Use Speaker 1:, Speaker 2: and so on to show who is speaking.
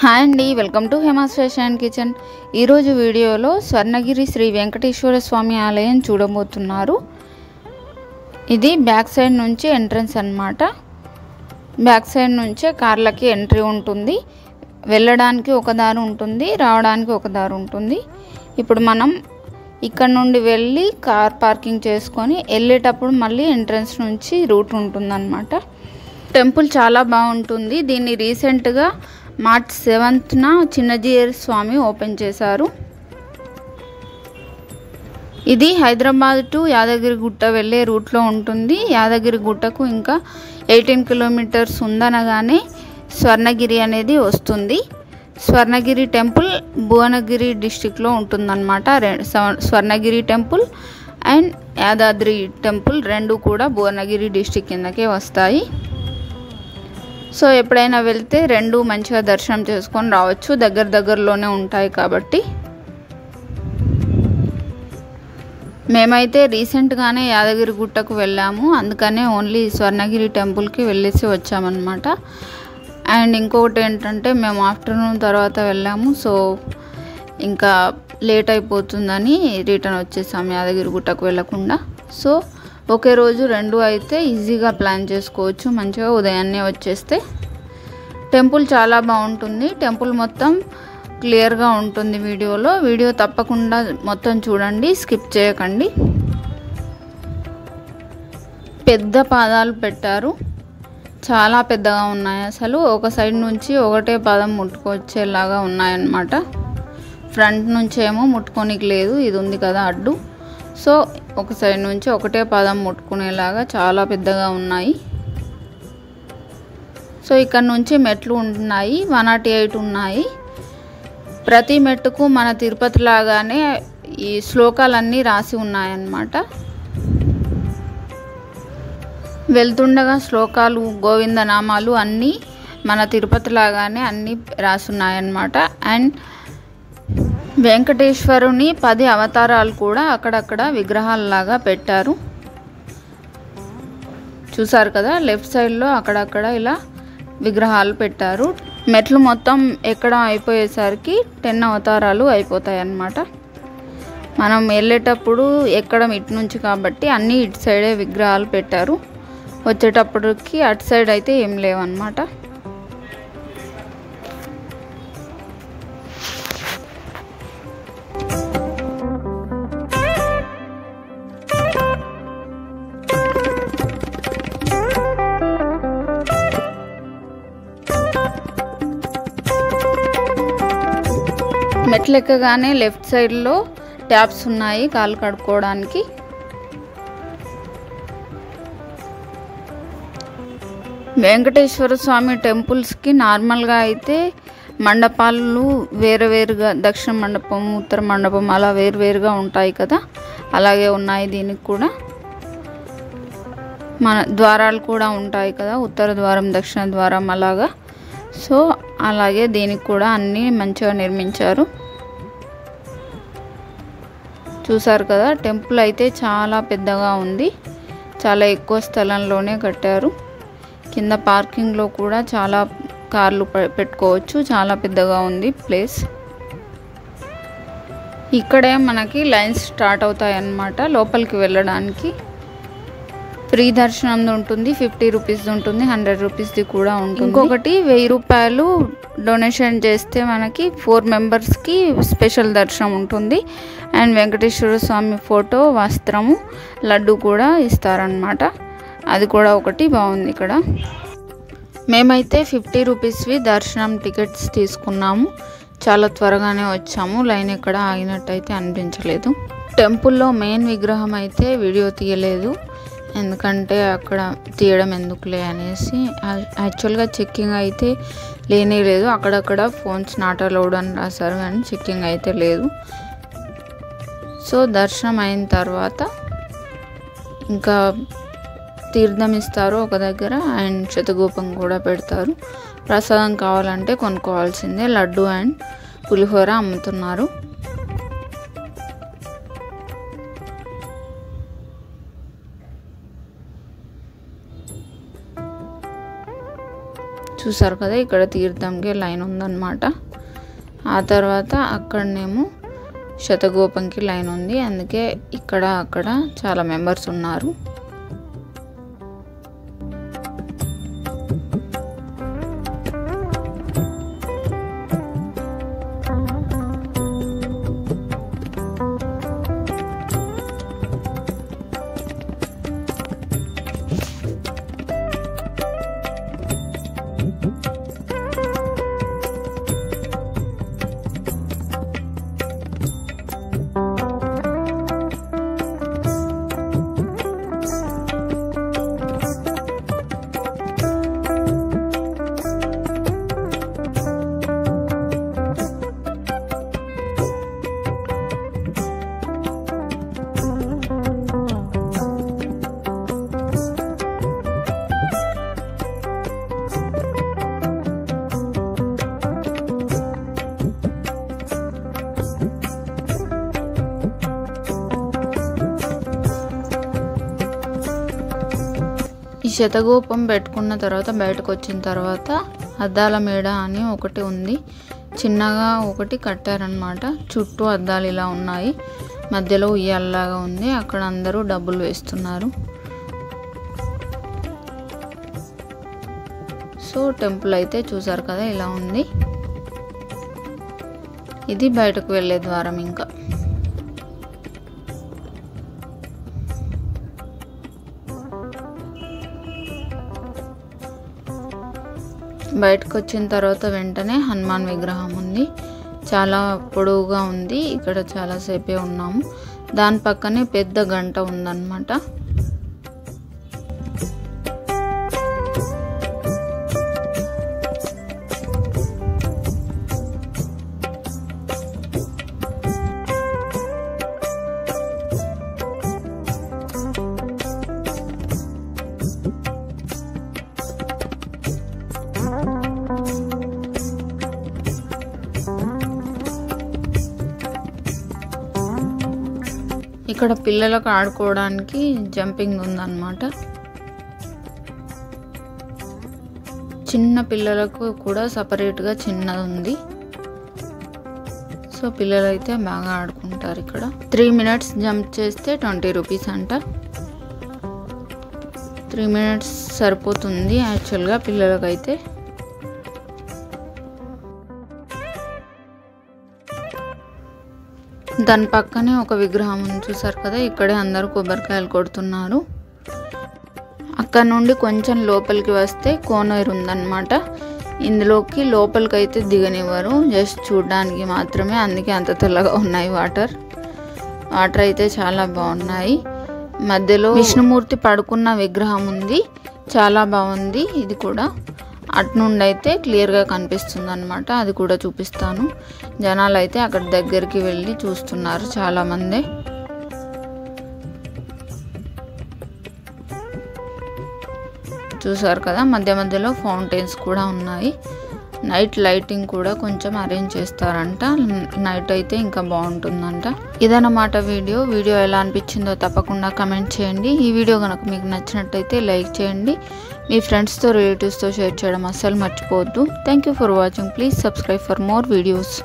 Speaker 1: Hi అండి, welcome to Hema's fashion kitchen. ఈరోజు వీడియోలో స్వర్ణగిరి శ్రీ వెంకటేశ్వర స్వామి ఆలయం చూడబోతున్నారు. ఇది బ్యాక్ సైడ్ నుంచి ఎంట్రన్స్ అన్నమాట. బ్యాక్ సైడ్ నుంచే కార్లకి ఎంట్రీ ఉంటుంది. వెళ్ళడానికి ఒక దారి ఉంటుంది, రావడానికి ఒక దారి ఉంటుంది. ఇప్పుడు మనం ఇక్కడ నుండి వెళ్ళి కార్ పార్కింగ్ చేసుకొని వెళ్ళేటప్పుడు మళ్ళీ ఎంట్రన్స్ నుంచి రూట్ ఉంటుందన్నమాట. టెంపుల్ చాలా బాగుంటుంది. దీన్ని రీసెంట్గా మార్చ్ 7న చిన్నజీయర్ స్వామి ఓపెన్ చేశారు. ఇది హైదరాబాద్ టు యాదగిరిగుట్ట వెళ్ళే రూట్లో ఉంటుంది. యాదగిరిగుట్టకు ఇంకా 18 కిలోమీటర్స్ ఉందనగానే స్వర్ణగిరి అనేది వస్తుంది. స్వర్ణగిరి టెంపుల్ భువనగిరి డిస్టిక్లో ఉంటుందన్నమాట. Swarnagiri temple and Yadadri temple రెండు కూడా భువనగిరి డిస్టిక్ కిందకే వస్తాయి. సో ఎప్పుడైనా వెళ్తే రెండు మంచిగా దర్శనం చేసుకొని రావచ్చు. దగ్గరలోనే ఉంటాయి కాబట్టి. మేమైతే రీసెంట్గానే యాదగిరిగుట్టకు వెళ్ళాము. అందుకనే ఓన్లీ స్వర్ణగిరి టెంపుల్కి వెళ్ళేసి వచ్చామన్నమాట. అండ్ ఇంకొకటి ఏంటంటే మేము ఆఫ్టర్నూన్ తర్వాత వెళ్ళాము. సో ఇంకా లేట్ అయిపోతుందని రిటర్న్ వచ్చేసాము యాదగిరిగుట్టకు వెళ్ళకుండా. సో ఒకే రోజు రెండు అయితే ఈజీగా ప్లాన్ చేసుకోవచ్చు. మంచిగా ఉదయాన్నే వచ్చేస్తే. టెంపుల్ చాలా బాగుంటుంది. టెంపుల్ మొత్తం క్లియర్గా ఉంటుంది వీడియోలో. వీడియో తప్పకుండా మొత్తం చూడండి, స్కిప్ చేయకండి. పెద్ద పాదాలు పెట్టారు, చాలా పెద్దగా ఉన్నాయి. అసలు ఒక సైడ్ నుంచి ఒకటే పాదం ముట్టుకొచ్చేలాగా ఉన్నాయన్నమాట. ఫ్రంట్ నుంచి ఏమో ముట్టుకోనికి లేదు, ఇది ఉంది కదా అడ్డు. సో ఒక సైడ్ నుంచి ఒకటే పాదం ముట్టుకునేలాగా చాలా పెద్దగా ఉన్నాయి. సో ఇక్కడ నుంచి మెట్లు ఉన్నాయి, 108 ఉన్నాయి. ప్రతి మెట్టుకు మన తిరుపతి లాగానే ఈ శ్లోకాలన్నీ రాసి ఉన్నాయన్నమాట. వెళ్తుండగా శ్లోకాలు, గోవిందనామాలు అన్నీ మన తిరుపతి లాగానే అన్నీ రాసి ఉన్నాయన్నమాట. అండ్ వెంకటేశ్వరుని 10 అవతారాలు కూడా అక్కడక్కడ విగ్రహాలలాగా పెట్టారు. చూసారు కదా, లెఫ్ట్ సైడ్లో అక్కడక్కడ ఇలా విగ్రహాలు పెట్టారు. మెట్లు మొత్తం ఎక్కడం అయిపోయేసరికి 10 అవతారాలు అయిపోతాయి అన్నమాట. మనం వెళ్ళేటప్పుడు ఎక్కడం ఇటు నుంచి కాబట్టి అన్నీ ఇటు సైడే విగ్రహాలు పెట్టారు. వచ్చేటప్పటికి అటు సైడ్ అయితే ఏం లేవన్నమాట. మెట్లెక్కగానే లెఫ్ట్ సైడ్లో ట్యాప్స్ ఉన్నాయి కాళ్ళు కడుక్కోవడానికి. వెంకటేశ్వర స్వామి టెంపుల్స్కి నార్మల్గా అయితే మండపాలు వేరువేరుగా, దక్షిణ మండపం, ఉత్తర మండపం అలా వేరువేరుగా ఉంటాయి కదా, అలాగే ఉన్నాయి దీనికి కూడా. మన ద్వారాలు కూడా ఉంటాయి కదా, ఉత్తర ద్వారం, దక్షిణ ద్వారం అలాగా. సో అలాగే దీనికి కూడా అన్నీ మంచిగా నిర్మించారు. చూసారు కదా, టెంపుల్ అయితే చాలా పెద్దగా ఉంది. చాలా ఎక్కువ స్థలంలోనే కట్టారు. కింద పార్కింగ్లో కూడా చాలా కార్లు పెట్టుకోవచ్చు. చాలా పెద్దగా ఉంది ప్లేస్. ఇక్కడే మనకి లైన్స్ స్టార్ట్ అవుతాయి అన్నమాట. లోపలికి వెళ్ళడానికి ఫ్రీ దర్శనం ఉంటుంది, 50 రూపీస్ ఉంటుంది, 100 రూపీస్ది కూడా ఉంటుంది. ఇంకొకటి 1000 రూపాయలు డొనేషన్ చేస్తే మనకి 4 మెంబర్స్కి స్పెషల్ దర్శనం ఉంటుంది. అండ్ వెంకటేశ్వర స్వామి ఫోటో, వస్త్రము, లడ్డు కూడా ఇస్తారనమాట. అది కూడా ఒకటి బాగుంది ఇక్కడ. మేమైతే 50 రూపీస్వి దర్శనం టికెట్స్ తీసుకున్నాము. చాలా త్వరగానే వచ్చాము. లైన్ ఎక్కడ ఆగినట్టయితే అనిపించలేదు. టెంపుల్లో మెయిన్ విగ్రహం అయితే వీడియో తీయలేదు, ఎందుకంటే అక్కడ తీయడం ఎందుకులే అనేసి. యాక్చువల్గా చెక్కింగ్ అయితే లేనే లేదు. అక్కడక్కడ ఫోన్స్ నాట్ అలౌడ్ అని రాశారు, కానీ చెక్కింగ్ అయితే లేదు. సో దర్శనం అయిన తర్వాత ఇంకా తీర్థం ఇస్తారు ఒక దగ్గర, అండ్ శతగోపం కూడా పెడతారు. ప్రసాదం కావాలంటే కొనుక్కోవాల్సిందే. లడ్డు అండ్ పులిహోర అమ్ముతున్నారు. చూసారు కదా, ఇక్కడ తీర్థంకి లైన్ ఉందన్నమాట. ఆ తర్వాత అక్కడనేమో శతగోపంకి లైన్ ఉంది. అందుకే ఇక్కడ అక్కడ చాలా మెంబర్స్ ఉన్నారు. ఈ శతగోపం పెట్టుకున్న తర్వాత బయటకు వచ్చిన తర్వాత అద్దాల మేడ అని ఒకటి ఉంది. చిన్నగా ఒకటి కట్టారనమాట. చుట్టూ అద్దాలు ఇలా ఉన్నాయి. మధ్యలో ఉయ్యాలలాగా ఉంది. అక్కడ అందరూ డబ్బులు వేస్తున్నారు. సో టెంపుల్ అయితే చూసారు కదా ఇలా ఉంది. ఇది బయటకు వెళ్ళే ద్వారం. ఇంకా బయటకు వచ్చిన తర్వాత వెంటనే హనుమాన్ విగ్రహం ఉంది. చాలా పొడవుగా ఉంది. ఇక్కడ చాలాసేపే ఉన్నాము. దాని పక్కనే పెద్ద గంట ఉందన్నమాట. ఇక్కడ పిల్లలకు ఆడుకోవడానికి జంపింగ్ ఉందన్నమాట. చిన్న పిల్లలకు కూడా సపరేట్గా చిన్నది ఉంది. సో పిల్లలు అయితే బాగా ఆడుకుంటారు ఇక్కడ. 3 minutes జంప్ చేస్తే 20 రూపీస్ అంట. 3 minutes సరిపోతుంది యాక్చువల్గా పిల్లలకైతే. దాని పక్కనే ఒక విగ్రహం ఉంది చూసారు కదా. ఇక్కడే అందరూ కొబ్బరికాయలు కొడుతున్నారు. అక్కడ నుండి కొంచెం లోపలికి వస్తే కోనేరు ఉందన్నమాట. ఇందులోకి లోపలికి అయితే దిగనివ్వరు, జస్ట్ చూడడానికి మాత్రమే. అందుకే అంత తెల్లగా ఉన్నాయి వాటర్ అయితే చాలా బాగున్నాయి. మధ్యలో విష్ణుమూర్తి పడుకున్న విగ్రహం ఉంది. చాలా బాగుంది. ఇది కూడా అటు నుండి అయితే క్లియర్గా కనిపిస్తుంది అనమాట. అది కూడా చూపిస్తాను. జనాలు అయితే అక్కడ దగ్గరికి వెళ్ళి చూస్తున్నారు చాలామంది. చూసారు కదా, మధ్య మధ్యలో ఫౌంటైన్స్ కూడా ఉన్నాయి. నైట్ లైటింగ్ కూడా కొంచెం అరేంజ్ చేస్తారంట. నైట్ అయితే ఇంకా బాగుంటుందంట. ఇదన్నమాట వీడియో ఎలా అనిపించిందో తప్పకుండా కమెంట్ చేయండి. ఈ వీడియో కనుక మీకు నచ్చినట్టయితే లైక్ చేయండి. మీ ఫ్రెండ్స్తో రిలేటివ్స్తో షేర్ చేయడం అస్సలు మర్చిపోవద్దు. Thank you for watching. Please subscribe for more videos.